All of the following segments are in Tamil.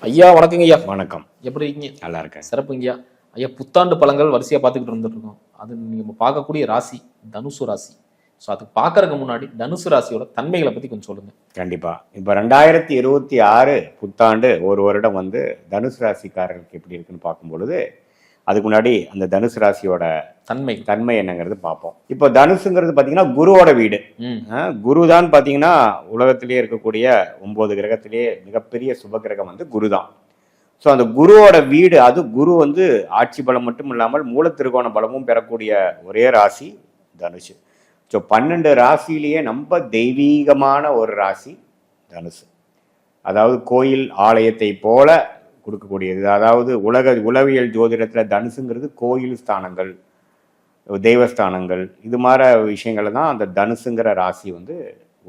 ஐயா வணக்கங்க ஐயா. வணக்கம். எப்படி இருக்கீங்க? நல்லா இருக்கேன். சிறப்புங்கய்யா. ஐயா புத்தாண்டு பலன்கள் வரிசையா பார்த்துக்கிட்டு இருந்துட்டு இருக்கோம். அது நீங்க பார்க்கக்கூடிய ராசி தனுசு ராசி. ஸோ அது பார்க்கறதுக்கு முன்னாடி தனுசு ராசியோட தன்மைகளை பத்தி கொஞ்சம் சொல்லுங்க. கண்டிப்பா. இப்போ 2026 புத்தாண்டு ஒரு வருடம் வந்து தனுசு ராசிக்காரர்களுக்கு எப்படி இருக்குன்னு பார்க்கும் பொழுது அதுக்கு முன்னாடி அந்த தனுசு ராசியோட தன்மை என்னங்கிறது பார்ப்போம். இப்போ தனுசுங்கிறது பார்த்தீங்கன்னா குருவோட வீடு. குரு தான் பார்த்தீங்கன்னா உலகத்திலேயே இருக்கக்கூடிய 9 கிரகத்திலேயே மிகப்பெரிய சுப கிரகம் வந்து குரு தான். ஸோ அந்த குருவோட வீடு, அது குரு வந்து ஆட்சி பலம் மட்டும் இல்லாமல் மூலத்திருகோண பலமும் பெறக்கூடிய ஒரே ராசி தனுஷு. ஸோ 12 ராசியிலேயே ரொம்ப தெய்வீகமான ஒரு ராசி தனுசு. அதாவது கோயில் ஆலயத்தை போல கொடுக்கக்கூடியது. அதாவது உளவியல் ஜோதிடத்தில் தனுசுங்கிறது கோயில் ஸ்தானங்கள், தெய்வஸ்தானங்கள், இது மாதிரி விஷயங்களை தான் அந்த தனுசுங்கிற ராசி வந்து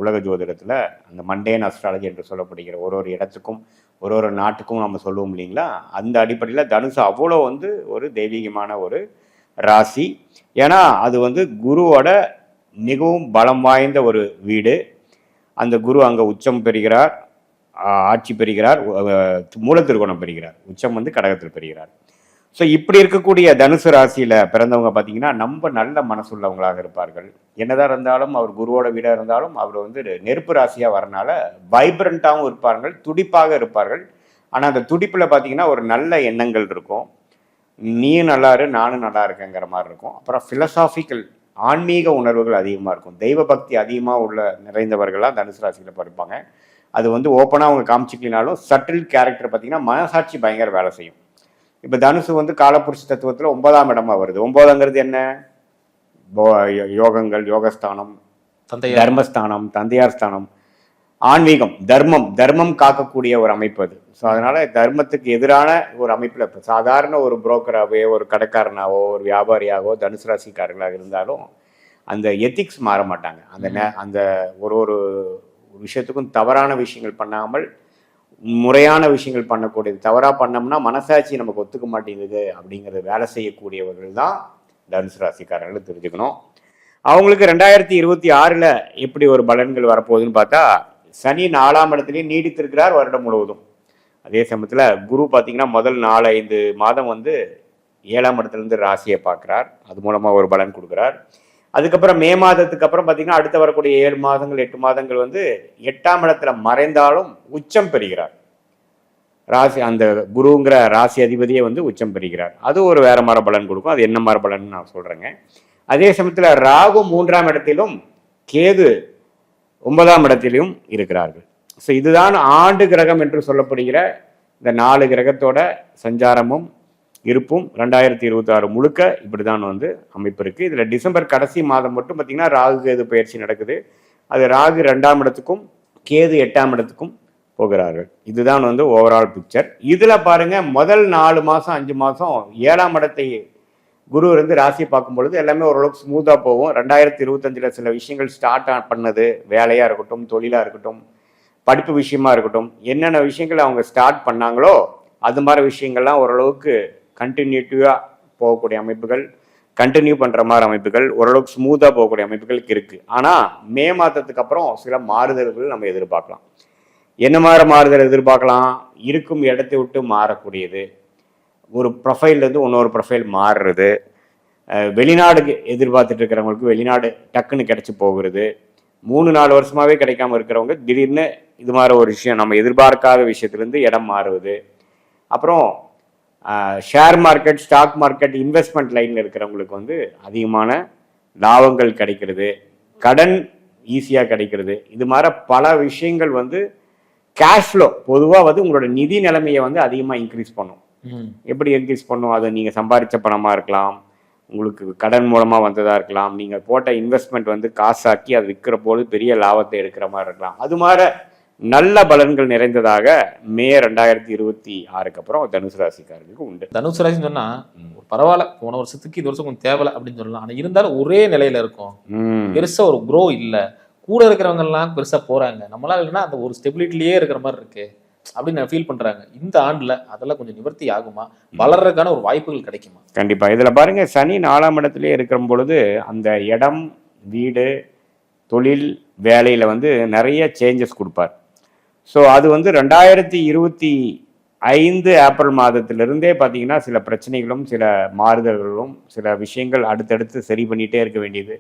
உலக ஜோதிடத்தில் அந்த மண்டேன் அஸ்ட்ராலஜி என்று சொல்லப்படுகிற ஒரு இடத்துக்கும் ஒரு நாட்டுக்கும் நம்ம சொல்லுவோம் இல்லைங்களா, அந்த அடிப்படையில் தனுசு அவ்வளோ வந்து ஒரு தெய்வீகமான ஒரு ராசி. ஏன்னா அது வந்து குருவோட மிகவும் பலம் வாய்ந்த ஒரு வீடு. அந்த குரு அங்கே உச்சம் பெறுகிறார், ஆட்சி பெறுகிறார், மூலத்திருகோணம் பெறுகிறார், உச்சம் வந்து கடகத்தில் பெறுகிறார். ஸோ இப்படி இருக்கக்கூடிய தனுசு ராசியில் பிறந்தவங்க பார்த்தீங்கன்னா ரொம்ப நல்ல மனசுள்ளவங்களாக இருப்பார்கள். என்னதான் இருந்தாலும் அவர் குருவோட வீடாக இருந்தாலும் அவர் வந்து நெருப்பு ராசியாக வரனால வைப்ரண்ட்டாகவும் இருப்பார்கள், துடிப்பாக இருப்பார்கள். ஆனால் அந்த துடிப்பில் பார்த்தீங்கன்னா ஒரு நல்ல எண்ணங்கள் இருக்கும். நீயும் நல்லா இரு, நானும் நல்லா இருக்கேங்கிற மாதிரி இருக்கும். அப்புறம் ஃபிலசாபிக்கல் ஆன்மீக உணர்வுகள் அதிகமாக இருக்கும். தெய்வ பக்தி அதிகமாக நிறைந்தவர்களாக தனுசு ராசியில் படிப்பாங்க. அது வந்து ஓப்பனாக அவங்க காமிச்சிக்கலினாலும் சட்டில் கேரக்டர் பார்த்தீங்கன்னா மனசாட்சி பயங்கர வேலை செய்யும். இப்போ தனுசு வந்து காலப்புருஷ தத்துவத்தில் 9ஆம் இடமா வருது. 9ங்கிறது என்ன? யோகங்கள், யோகஸ்தானம், தர்மஸ்தானம், தந்தையார் ஸ்தானம், ஆன்மீகம், தர்மம் காக்கக்கூடிய ஒரு அமைப்பு அது. ஸோ அதனால தர்மத்துக்கு எதிரான ஒரு அமைப்பில் இப்போ சாதாரண ஒரு புரோக்கராகவோ ஒரு கடைக்காரனாவோ ஒரு வியாபாரியாகவோ தனுசு ராசிக்காரர்களாக இருந்தாலும் அந்த எத்திக்ஸ் மாற மாட்டாங்க. அந்த ஒரு விஷயத்துக்கும் தவறான விஷயங்கள் பண்ணாமல் முறையான விஷயங்கள் பண்ணக்கூடியது. தவறாக பண்ணோம்னா மனசாட்சி நமக்கு ஒத்துக்க மாட்டேங்குது அப்படிங்கிறது வேலை செய்யக்கூடியவர்கள் தான் தனுசு ராசிக்காரர்கள் தெரிஞ்சுக்கணும். அவங்களுக்கு 2026 எப்படி ஒரு பலன்கள் வரப்போகுதுன்னு பார்த்தா, சனி 4ஆம் இடத்துலையும் நீடித்திருக்கிறார் வருடம் முழுவதும். அதே சமயத்தில் குரு பார்த்தீங்கன்னா முதல் 4-5 மாதம் வந்து 7ஆம் இடத்துலேருந்து ராசியை பார்க்குறார். அது மூலமாக ஒரு பலன் கொடுக்குறார். அதுக்கப்புறம் மே மாதத்துக்கு அப்புறம் பார்த்தீங்கன்னா அடுத்த வரக்கூடிய 7 மாதங்கள் 8 மாதங்கள் வந்து 8ஆம் இடத்துல மறைந்தாலும் உச்சம் பெறுகிறார். ராசி அந்த குருங்கிற ராசி அதிபதியே வந்து உச்சம் பெறுகிறார். அது ஒரு வேற மாதிரி பலன் கொடுக்கும். அது என்ன மாதிரி பலன் நான் சொல்கிறேங்க. அதே சமயத்தில் ராகு 3ஆம் இடத்திலும் கேது 9ஆம் இடத்திலும் இருக்கிறார்கள். ஸோ இதுதான் ஆண்டு கிரகம் என்று சொல்லப்படுகிற இந்த 4 கிரகத்தோட சஞ்சாரமும் இருப்பும் 2026 முழுக்க இப்படிதான் வந்து அமைப்பு இருக்கு. இதுல டிசம்பர் கடைசி மாதம் மட்டும் பார்த்தீங்கன்னா ராகு கேது பயிற்சி நடக்குது. அது ராகு 2ஆம் இடத்துக்கும் கேது 8ஆம் இடத்துக்கும் போகிறார்கள். இதுதான் வந்து ஓவரால் பிக்சர். இதுல பாருங்க முதல் 4 மாசம் 5 மாசம் 7ஆம் இடத்தை குரு இருந்து ராசியை பார்க்கும் பொழுது எல்லாமே ஓரளவுக்கு ஸ்மூத்தா போகும். 2025 சில விஷயங்கள் ஸ்டார்ட் பண்ணது, வேலையா இருக்கட்டும், தொழிலா இருக்கட்டும், படிப்பு விஷயமா இருக்கட்டும், என்னென்ன விஷயங்கள் அவங்க ஸ்டார்ட் பண்ணாங்களோ அது மாதிரி விஷயங்கள்லாம் ஓரளவுக்கு கண்டினியூட்டிவாக போகக்கூடிய அமைப்புகள், கண்டினியூ பண்ணுற மாதிரி அமைப்புகள், ஓரளவுக்கு ஸ்மூத்தாக போகக்கூடிய அமைப்புகளுக்கு இருக்குது. ஆனால் மே மாதத்துக்கு அப்புறம் சில மாறுதல்கள் நம்ம எதிர்பார்க்கலாம். என்ன மாதிரி மாறுதல் எதிர்பார்க்கலாம்? இருக்கும் இடத்தை விட்டு மாறக்கூடியது, ஒரு ப்ரொஃபைல்லேருந்து இன்னொரு ப்ரொஃபைல் மாறுறது, வெளிநாடுக்கு எதிர்பார்த்துட்டு இருக்கிறவங்களுக்கு வெளிநாடு டக்குன்னு கிடச்சி போகிறது, 3-4 வருஷமாகவே கிடைக்காம இருக்கிறவங்க திடீர்னு இது மாதிரி ஒரு விஷயம் நம்ம எதிர்பார்க்காத விஷயத்துலேருந்து இடம் மாறுவது, அப்புறம் share market, stock market, investment லைனில் இருக்கிறவங்களுக்கு வந்து அதிகமான லாபங்கள் கிடைக்கிறது, கடன் ஈஸியாக கிடைக்கிறது. இது மாதிரி பல விஷயங்கள் வந்து கேஷ் ஃப்ளோ பொதுவாக வந்து உங்களோட நிதி நிலைமையை வந்து அதிகமாக இன்க்ரீஸ் பண்ணும். எப்படி இன்க்ரீஸ் பண்ணும்? அது நீங்கள் சம்பாதிச்ச பணமாக இருக்கலாம், உங்களுக்கு கடன் மூலமாக வந்ததாக இருக்கலாம், நீங்கள் போட்ட இன்வெஸ்ட்மெண்ட் வந்து காசாக்கி அது விற்கிற போது பெரிய லாபத்தை எடுக்கிற மாதிரி இருக்கலாம். அது மாதிரி நல்ல பலன்கள் நிறைந்ததாக மே 2026 அப்புறம் தனுசு ராசிக்காரர்களுக்கு உண்டு. தனுசு ராசின்னு சொன்னா பரவாயில்ல, போன வருஷத்துக்கு இது வருஷம் கொஞ்சம் தேவையில்ல அப்படின்னு சொல்லலாம். ஆனா இருந்தாலும் ஒரே நிலையில இருக்கும், பெருசா ஒரு க்ரோ இல்லை. கூட இருக்கிறவங்க எல்லாம் பெருசா போறாங்க, நம்மளால இல்லைன்னா அந்த ஒரு ஸ்டெபிலிட்டிலேயே இருக்கிற மாதிரி இருக்கு அப்படின்னு ஃபீல் பண்றாங்க. இந்த ஆண்டுல அதெல்லாம் கொஞ்சம் நிவர்த்தி ஆகுமா? வளர்றதுக்கான ஒரு வாய்ப்புகள் கிடைக்குமா? கண்டிப்பா. இதுல பாருங்க, சனி 4ஆம் இடத்துலயே இருக்கிற பொழுது அந்த இடம், வீடு, தொழில், வேலையில வந்து நிறைய சேஞ்சஸ் கொடுப்பார். ஸோ அது வந்து 2025 5 ஏப்ரல் மாதத்திலிருந்தே பார்த்தீங்கன்னா சில பிரச்சனைகளும் சில மாறுதல்களும் சில விஷயங்கள் அடுத்தடுத்து சரி பண்ணிகிட்டே இருக்க வேண்டியது.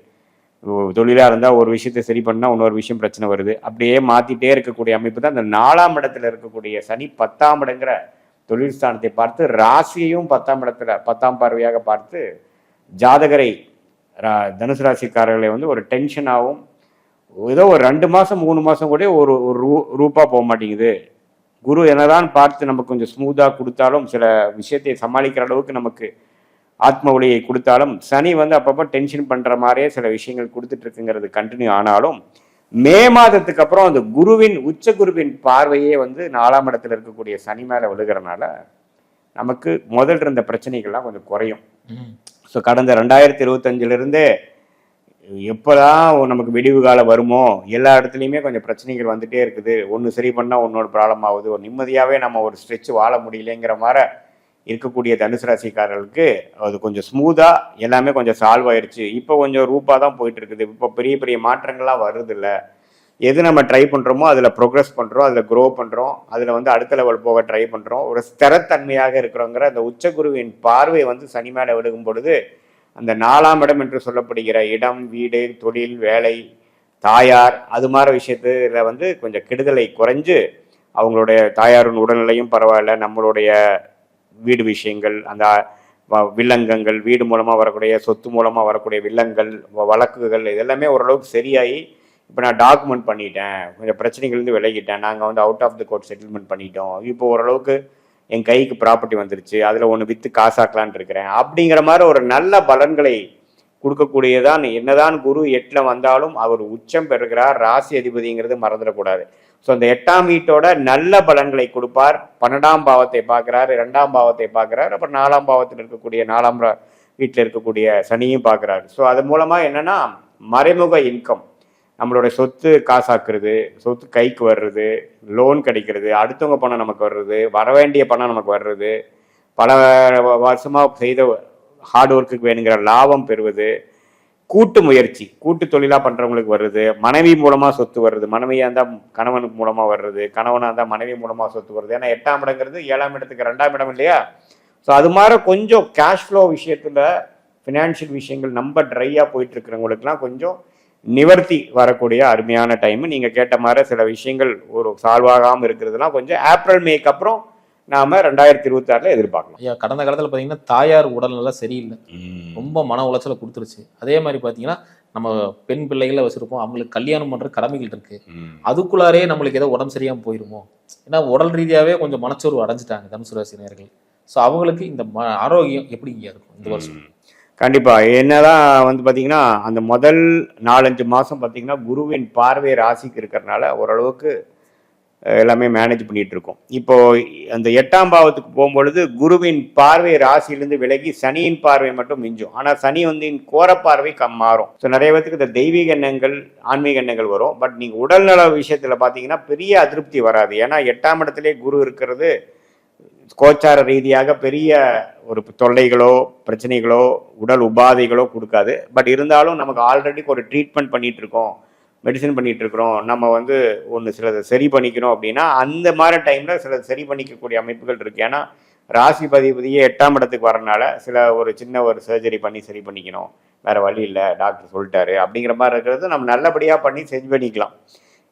தொழிலாக இருந்தால் ஒரு விஷயத்தை சரி பண்ணால் இன்னொரு விஷயம் பிரச்சனை வருது. அப்படியே மாற்றிட்டே இருக்கக்கூடிய அமைப்பு தான் அந்த 4ஆம் இடத்துல இருக்கக்கூடிய சனி 10ஆம் இடங்கிற தொழில் ஸ்தானத்தை பார்த்து ராசியையும் 10ஆம் இடத்துல 10ஆம் பார்வையாக பார்த்து ஜாதகரை தனுசு ராசிக்காரர்களை வந்து ஒரு டென்ஷனாகவும் ஏதோ ஒரு 2 மாதம் 3 மாதம் கூட ஒரு ரூபா போக மாட்டேங்குது. குரு என்னதான் பார்த்து நமக்கு கொஞ்சம் ஸ்மூத்தாக கொடுத்தாலும் சில விஷயத்தை சமாளிக்கிற அளவுக்கு நமக்கு ஆத்ம ஒளியை கொடுத்தாலும் சனி வந்து அப்பப்போ டென்ஷன் பண்ணுற மாதிரியே சில விஷயங்கள் கொடுத்துட்டு இருக்குங்கிறது கண்டினியூ ஆனாலும் மே மாதத்துக்கு அப்புறம் அந்த குருவின் உச்ச குருவின் பார்வையே வந்து 4ஆம் இடத்துல இருக்கக்கூடிய சனி மேலே விழுகிறனால நமக்கு முதல் இருந்த பிரச்சனைகள்லாம் கொஞ்சம் குறையும். ஸோ கடந்த 2025 எப்போதான் நமக்கு விடிவு காலம் வருமோ எல்லா இடத்துலையுமே கொஞ்சம் பிரச்சனைகள் வந்துட்டே இருக்குது. ஒன்று சரி பண்ணால் ஒன்னோட ப்ராப்ளம் ஆகுது. ஒரு நிம்மதியாகவே நம்ம ஒரு ஸ்ட்ரெச் வாழ முடியலைங்கிற மாதிரி இருக்கக்கூடிய தனுசு ராசிக்காரர்களுக்கு அது கொஞ்சம் ஸ்மூத்தாக எல்லாமே கொஞ்சம் சால்வ் ஆயிடுச்சு. இப்போ கொஞ்சம் ரூபாக தான் போயிட்டு இருக்குது. இப்போ பெரிய பெரிய மாற்றங்கள்லாம் வருது இல்லை. எது நம்ம ட்ரை பண்ணுறோமோ அதில் ப்ரோக்ரஸ் பண்ணுறோம், அதில் க்ரோ பண்ணுறோம், அதில் வந்து அடுத்த லெவல் போக ட்ரை பண்ணுறோம். ஒரு ஸ்திரத்தன்மையாக இருக்கிறோங்கிற அந்த உச்சகுருவின் பார்வை வந்து சனி மேலே விழுகும் பொழுது அந்த 4ஆம் இடம் என்று சொல்லப்படுகிற இடம், வீடு, தொழில், வேலை, தாயார் அது மாதிரி விஷயத்துல வந்து கொஞ்சம் கெடுதலை குறைஞ்சு அவங்களுடைய தாயாரின் உடல்நிலையும் பரவாயில்ல, நம்மளுடைய வீடு விஷயங்கள், அந்த வில்லங்கங்கள், வீடு மூலமாக வரக்கூடிய சொத்து மூலமாக வரக்கூடிய வில்லங்கள், வழக்குகள் இதெல்லாமே ஓரளவுக்கு சரியாகி இப்போ நான் டாக்குமெண்ட் பண்ணிட்டேன், கொஞ்சம் பிரச்சனைகள்லேருந்து விலகிட்டேன், நாங்கள் வந்து out of the court settlement பண்ணிட்டோம், இப்போ ஓரளவுக்கு என் கைக்கு ப்ராப்பர்ட்டி வந்துருச்சு, அதில் ஒன்று விற்று காசாக்கலான் இருக்கிறேன் அப்படிங்கிற மாதிரி ஒரு நல்ல பலன்களை கொடுக்கக்கூடியதான். என்னதான் குரு 8ல் வந்தாலும் அவர் உச்சம் பெறுகிறார். ராசி அதிபதிங்கிறது மறந்துடக்கூடாது. ஸோ அந்த 8ஆம் வீட்டோட நல்ல பலன்களை கொடுப்பார். 12ஆம் பாவத்தை பார்க்குறாரு, 2ஆம் பாவத்தை பார்க்குறாரு, அப்புறம் 4ஆம் பாவத்தில் இருக்கக்கூடிய 4ஆம் வீட்டில் இருக்கக்கூடிய சனியும் பார்க்குறாரு. ஸோ அது மூலமாக என்னென்னா மறைமுக இன்கம், நம்மளோட சொத்து காசாக்குறது, சொத்து கைக்கு வர்றது, லோன் கிடைக்கிறது, அடுத்தவங்க பணம் நமக்கு வர்றது, வரவேண்டிய பணம் நமக்கு வர்றது, பல வருஷமாக செய்த ஹார்ட் ஒர்க்குக்கு வேணுங்கிற லாபம் பெறுவது, கூட்டு முயற்சி கூட்டு தொழிலாக பண்ணுறவங்களுக்கு வருது, மனைவி மூலமாக சொத்து வருது, மனைவியாக இருந்தால் கணவனுக்கு மூலமாக வர்றது, கணவனாக இருந்தால் மனைவி மூலமாக சொத்து வருது. ஏன்னா 8ஆம் இடங்கிறது 7ஆம் இடத்துக்கு 2ஆம் இடம் இல்லையா. ஸோ அது மாதிரி கொஞ்சம் கேஷ் ஃப்ளோ விஷயத்தில் ஃபினான்ஷியல் விஷயங்கள் நம்ம ட்ரையாக போயிட்டு இருக்கிறவங்களுக்குலாம் கொஞ்சம் நிவர்த்தி வரக்கூடிய அருமையான டைம். நீங்கள் கேட்ட மாதிரி சில விஷயங்கள் ஒரு சால்வ் ஆகாமல் இருக்கிறதுலாம் கொஞ்சம் ஏப்ரல் மேக்கு அப்புறம் நாம 2026 எதிர்பார்க்கலாம். ஐயா, கடந்த காலத்தில் பார்த்தீங்கன்னா தாயார் உடல்நல சரியில்லை, ரொம்ப மன உளைச்சலை கொடுத்துருச்சு. அதே மாதிரி பார்த்தீங்கன்னா நம்ம பெண் பிள்ளைகளை வச்சிருப்போம், அவங்களுக்கு கல்யாணம் பண்ற கடமைகள் இருக்கு, அதுக்குள்ளாரே நம்மளுக்கு ஏதோ உடம்பு சரியாம போயிருமோ. ஏன்னா உடல் ரீதியாவே கொஞ்சம் மனச்சோர்வு அடைஞ்சிட்டாங்க தனுசு ராசினியர்கள். ஸோ அவங்களுக்கு இந்த ஆரோக்கியம் எப்படி இங்கே இருக்கும் இந்த வருஷம்? கண்டிப்பா. என்னதான் வந்து பாத்தீங்கன்னா அந்த முதல் 4-5 மாசம் பாத்தீங்கன்னா குருவின் பார்வை ராசிக்கு இருக்கிறதுனால ஓரளவுக்கு எல்லாமே மேனேஜ் பண்ணிட்டு இருக்கோம். இப்போ அந்த 8ஆம் பாவத்துக்கு போகும்பொழுது குருவின் பார்வை ராசியிலிருந்து விலகி சனியின் பார்வை மட்டும் மிஞ்சும். ஆனா சனி வந்து கோர பார்வை மாறும். ஸோ நிறைய பேருக்கு இந்த தெய்வீக எண்ணங்கள், ஆன்மீக எண்ணங்கள் வரும். பட் நீங்க உடல்நல விஷயத்துல பாத்தீங்கன்னா பெரிய அதிருப்தி வராது. ஏன்னா 8ஆம் இடத்திலே குரு இருக்கிறது கோச்சார ரீதியாக பெரிய ஒரு தொல்லைகளோ பிரச்சனைகளோ உடல் உபாதைகளோ கொடுக்காது. பட் இருந்தாலும் நமக்கு ஆல்ரெடி ஒரு ட்ரீட்மெண்ட் பண்ணிட்டு இருக்கோம், மெடிசன் பண்ணிட்டு இருக்கிறோம், நம்ம வந்து ஒன்று சிலதை சரி பண்ணிக்கணும் அப்படின்னா அந்த மாதிரி டைம்ல சில சரி பண்ணிக்கக்கூடிய அமைப்புகள் இருக்கு. ஏன்னா ராசிபதிபதியே 8ஆம் இடத்துக்கு வரனால சில ஒரு சின்ன ஒரு சர்ஜரி பண்ணி சரி பண்ணிக்கணும், வேற வழி இல்லை, டாக்டர் சொல்லிட்டாரு அப்படிங்கிற மாதிரி இருக்கிறது நம்ம நல்லபடியாக பண்ணி செஞ்சு பண்ணிக்கலாம்.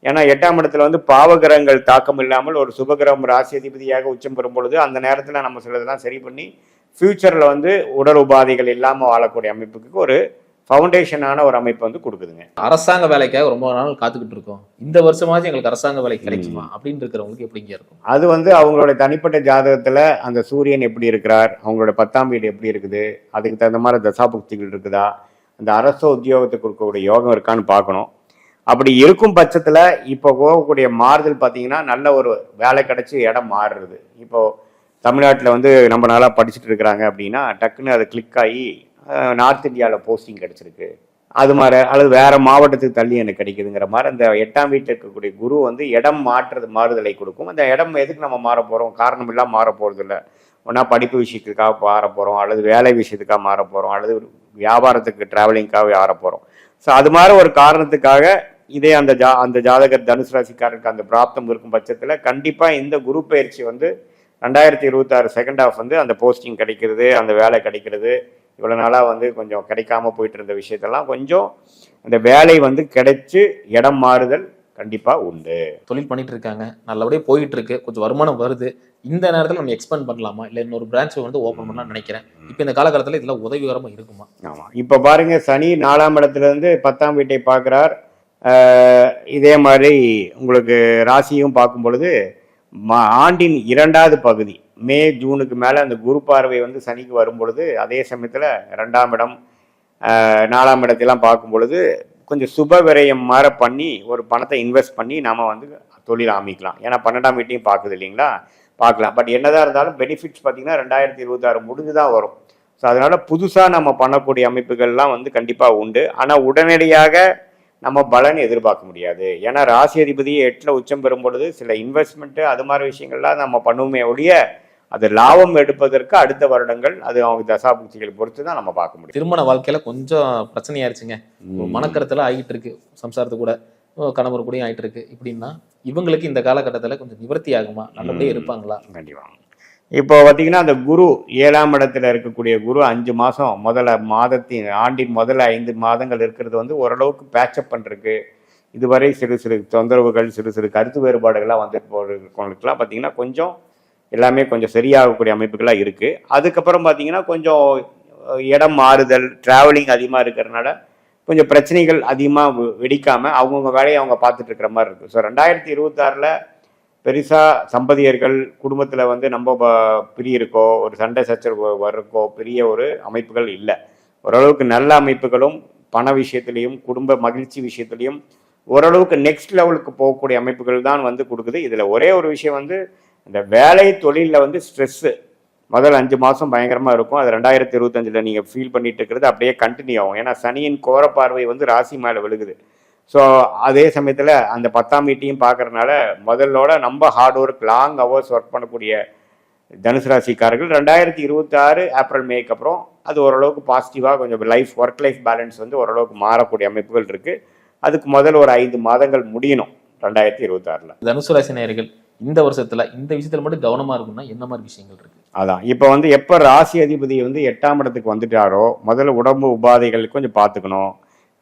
ஏன்னா 8ஆம் இடத்துல வந்து பாவகிரகங்கள் தாக்கம் இல்லாமல் ஒரு சுபகிரகம் ராசி அதிபதியாக உச்சம் பெறும் பொழுது அந்த நேரத்தில் நம்ம சிலதெல்லாம் சரி பண்ணி ஃபியூச்சரில் வந்து உடல் உபாதைகள் இல்லாமல் வாழக்கூடிய அமைப்புக்கு ஒரு ஃபவுண்டேஷனான ஒரு அமைப்பு வந்து கொடுக்குதுங்க. அரசாங்க வேலைக்காக ரொம்ப நாள் காத்துக்கிட்டு இருக்கோம், இந்த வருஷமாச்சும் எங்களுக்கு அரசாங்க வேலை கிடைக்குமா அப்படின்னு இருக்கிறவங்களுக்கு எப்படிங்க இருக்கும்? அது வந்து அவங்களுடைய தனிப்பட்ட ஜாதகத்தில் அந்த சூரியன் எப்படி இருக்கிறார், அவங்களோட 10ஆம் வீடு எப்படி இருக்குது, அதுக்கு தகுந்த மாதிரி தசாபுக்திகள் இருக்குதா, அந்த அரசு உத்தியோகத்துக்கு கொடுக்கக்கூடிய யோகம் இருக்கான்னு பார்க்கணும். அப்படி இருக்கும் பட்சத்தில் இப்போ போகக்கூடிய மாறுதல் பார்த்தீங்கன்னா நல்ல ஒரு வேலை கிடைச்சி இடம் மாறுறது. இப்போ தமிழ்நாட்டில் வந்து நம்ம நாளாக படிச்சுட்டு இருக்கிறாங்க அப்படின்னா டக்குன்னு அதை கிளிக் ஆகி நார்த் இந்தியாவில் போஸ்டிங் கிடைச்சிருக்கு, அது மாதிரி அல்லது வேற மாவட்டத்துக்கு தள்ளி எனக்கு கிடைக்குதுங்கிற மாதிரி அந்த 8ஆம் வீட்டில் இருக்கக்கூடிய குரு வந்து இடம் மாறுதலை கொடுக்கும். அந்த இடம் எதுக்கு நம்ம மாற போகிறோம், காரணம் இல்லாமல் மாற போகிறது இல்லை. ஒன்றா படிப்பு விஷயத்துக்காக மாற போகிறோம், அல்லது வேலை விஷயத்துக்காக மாற போகிறோம், அல்லது வியாபாரத்துக்கு டிராவலிங்காக மாற போகிறோம். ஸோ அது மாதிரி ஒரு காரணத்துக்காக இதே அந்த ஜாதகர் தனுசு ராசிக்காரருக்கு அந்த பிராப்தம் இருக்கும் பட்சத்தில் கண்டிப்பாக இந்த குரு பயிற்சி வந்து 2026 செகண்ட் ஹாஃப் வந்து அந்த போஸ்டிங் கிடைக்கிறது, அந்த வேலை கிடைக்கிறது, இவ்வளோ நாளாக வந்து கொஞ்சம் கிடைக்காம போயிட்டு இருந்த விஷயத்தெல்லாம் கொஞ்சம் அந்த வேலை வந்து கிடைச்சு இடம் மாறுதல் கண்டிப்பாக உண்டு. தொழில் பண்ணிட்டு இருக்காங்க, நல்லபடியாக போயிட்டு இருக்கு, கொஞ்சம் வருமானம் வருது. இந்த நேரத்தில் நம்ம எக்ஸ்பேண்ட் பண்ணலாமா, இல்லை இன்னொரு பிரான்ச் வந்து ஓப்பன் பண்ணலாம்னு நினைக்கிறேன். இப்போ இந்த காலகட்டத்தில் இதெல்லாம் உதவிகரமா இருக்குமா? ஆமாம், இப்போ பாருங்க, சனி 4ஆம் இடத்துலேருந்து 10ஆம் வீட்டை பார்க்குறார். இதே மாதிரி உங்களுக்கு ராசியும் பார்க்கும் பொழுது ஆண்டின் 2வது பகுதி மே ஜூனுக்கு மேலே அந்த குரு பார்வை வந்து சனிக்கு வரும் பொழுது, அதே சமயத்தில் 2ஆம் இடம் 4ஆம் இடத்தெல்லாம் பார்க்கும் பொழுது கொஞ்சம் சுப விரயம் மாற பண்ணி ஒரு பணத்தை இன்வெஸ்ட் பண்ணி நாம் வந்து தொழில் ஆரம்பிக்கலாம். ஏன்னா 12ஆம் வீட்டையும் பார்க்குது இல்லைங்களா, பார்க்கலாம். பட் என்னதான் இருந்தாலும் பெனிஃபிட்ஸ் பார்த்தீங்கன்னா 2026 முடிஞ்சு தான் வரும். ஸோ அதனால் புதுசாக நம்ம பண்ணக்கூடிய அமைப்புகள்லாம் வந்து கண்டிப்பாக உண்டு. ஆனால் உடனடியாக நம்ம பலன் எதிர்பார்க்க முடியாது. ஏன்னா ராசி அதிபதியை 8ல் உச்சம் பெறும் பொழுது சில இன்வெஸ்ட்மெண்ட்டு அது மாதிரி விஷயங்கள்லாம் நம்ம பண்ணுவோமே ஒழிய அது லாபம் எடுப்பதற்கு அடுத்த வருடங்கள் அது அவங்க தசாபுக்திகள் பொறுத்து தான் நம்ம பார்க்க முடியும். திருமண வாழ்க்கையில கொஞ்சம் பிரச்சனையாயிருச்சுங்க, மனக்கருத்துல ஆகிட்டு இருக்கு, சம்சாரத்து கூட கணவர் கூடயும் ஆகிட்டு இருக்கு. இப்படின்னா இவங்களுக்கு இந்த காலகட்டத்தில் கொஞ்சம் நிவர்த்தி ஆகுமா, நல்லபடியாக இருப்பாங்களா? கண்டிப்பாக. இப்போ பார்த்தீங்கன்னா அந்த குரு 7ஆம் இடத்துல இருக்கக்கூடிய குரு 5 மாதம் மாதத்தின் ஆண்டின் முதல்ல 5 மாதங்கள் இருக்கிறது வந்து ஓரளவுக்கு பேச்சப் பண்ணுறதுக்கு, இதுவரை சிறு சிறு தொந்தரவுகள், சிறு சிறு கருத்து வேறுபாடுகள்லாம் வந்துட்டு போகிறவங்களுக்குலாம் பார்த்தீங்கன்னா கொஞ்சம் எல்லாமே கொஞ்சம் சரியாகக்கூடிய அமைப்புகளாக இருக்குது. அதுக்கப்புறம் பார்த்தீங்கன்னா கொஞ்சம் இடம் மாறுதல், ட்ராவலிங் அதிகமாக இருக்கிறதுனால கொஞ்சம் பிரச்சனைகள் அதிகமாக வெடிக்காமல் அவங்கவுங்க வேலையை அவங்க பார்த்துட்டு இருக்கிற மாதிரி இருக்குது. ஸோ 2026 பெருசாக சம்பதியர்கள் குடும்பத்தில் வந்து நம்ம பிரியருக்கோ ஒரு சண்டை சச்சரவு வர்றக்கோ பெரிய ஒரு அமைப்புகள் இல்லை. ஓரளவுக்கு நல்ல அமைப்புகளும் பண விஷயத்துலேயும் குடும்ப மகிழ்ச்சி விஷயத்துலேயும் ஓரளவுக்கு நெக்ஸ்ட் லெவலுக்கு போகக்கூடிய அமைப்புகள் தான் வந்து கொடுக்குது. இதில் ஒரே ஒரு விஷயம் வந்து இந்த வேலை தொழிலில் வந்து ஸ்ட்ரெஸ்ஸு முதல் 5 மாதம் பயங்கரமாக இருக்கும். அது 2025 நீங்கள் ஃபீல் பண்ணிட்டு இருக்கிறது அப்படியே கண்டினியூ ஆகும். ஏன்னா சனியின் கோர பார்வை வந்து ராசி மேலே விழுகுது. ஸோ அதே சமயத்தில் அந்த 10ஆம் வீட்டையும் பார்க்குறதுனால முதல்லோட நம்ம hard work long hours work பண்ணக்கூடிய தனுசு ராசிக்காரர்கள் 2026 ஏப்ரல் மேக்கு அப்புறம் அது ஓரளவுக்கு பாசிட்டிவாக கொஞ்சம் ஒர்க் லைஃப் பேலன்ஸ் வந்து ஓரளவுக்கு மாறக்கூடிய அமைப்புகள் இருக்குது. அதுக்கு முதல் ஒரு 5 மாதங்கள் முடியணும் 2026. தனுசு ராசி நேயர்கள் இந்த வருஷத்துல இந்த விஷயத்துல மட்டும் கவனமா இருக்கும்னா என்ன மாதிரி விஷயங்கள் இருக்கு? அதான் இப்போ வந்து எப்போ ராசி அதிபதி வந்து 8ஆம் இடத்துக்கு வந்துட்டாரோ முதல்ல உடம்பு உபாதைகள் கொஞ்சம் பார்த்துக்கணும்.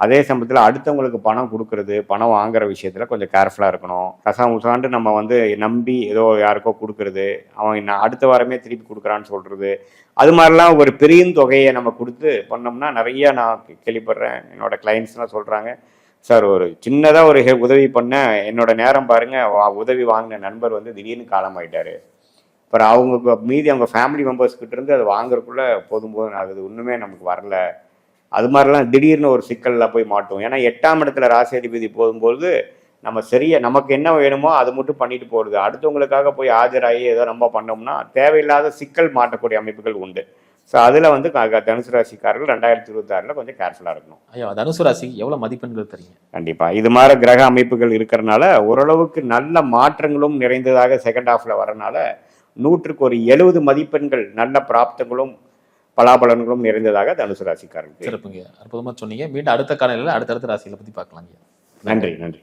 அதே சமயத்தில் அடுத்தவங்களுக்கு பணம் கொடுக்கறது, பணம் வாங்குற விஷயத்தில் கொஞ்சம் கேர்ஃபுல்லாக இருக்கணும். கசாமுசாண்டு நம்ம வந்து நம்பி ஏதோ யாருக்கோ கொடுக்கறது, அவன் நான் அடுத்த வாரமே திருப்பி கொடுக்குறான்னு சொல்கிறது, அது மாதிரிலாம் ஒரு பெரிய தொகையை நம்ம கொடுத்து பண்ணோம்னா நிறையா நான் கேள்விப்படுறேன். என்னோட கிளைண்ட்ஸ்லாம் சொல்கிறாங்க, சார் ஒரு சின்னதாக ஒரு உதவி பண்ண என்னோட நேரம் பாருங்கள், உதவி வாங்கின நண்பர் வந்து திடீர்னு காலமாயிட்டார். அப்புறம் அவங்க மீதி அவங்க ஃபேமிலி மெம்பர்ஸ்கிட்ட இருந்து அதை வாங்குறதுக்குள்ளே போதும் ஆகுது, ஒன்றுமே நமக்கு வரல. அது மாதிரிலாம் திடீர்னு ஒரு சிக்கலில் போய் மாட்டோம். ஏன்னா 8ஆம் இடத்துல ராசி அதிபதி போகும்போது நம்ம நமக்கு என்ன வேணுமோ அது மட்டும் பண்ணிட்டு போகிறது, அடுத்தவங்களுக்காக போய் ஆஜராகி ஏதோ நம்ம பண்ணோம்னா தேவையில்லாத சிக்கல் மாட்டக்கூடிய அமைப்புகள் உண்டு. ஸோ அதில் வந்து தனுசு ராசிக்காரர்கள் 2026 கொஞ்சம் கேர்ஃபுல்லாக இருக்கணும். ஐயா, தனுசு ராசிக்கு எவ்வளோ மதிப்பெண்கள் தரீங்க? கண்டிப்பாக இது மாதிரி கிரக அமைப்புகள் இருக்கிறனால ஓரளவுக்கு நல்ல மாற்றங்களும் நிறைந்ததாக செகண்ட் ஹாஃபில் வரனால 100க்கு ஒரு 70 மதிப்பெண்கள் நல்ல பிராப்தங்களும் பலாபலன்களும் நிறைந்ததாக தனுசு ராசிக்காரர்கள். சிறப்புங்க, அற்புதமாக சொன்னீங்க. மீண்டும் அடுத்த காலையில் அடுத்தடுத்த ராசிகளை பற்றி பார்க்கலாம். நன்றி.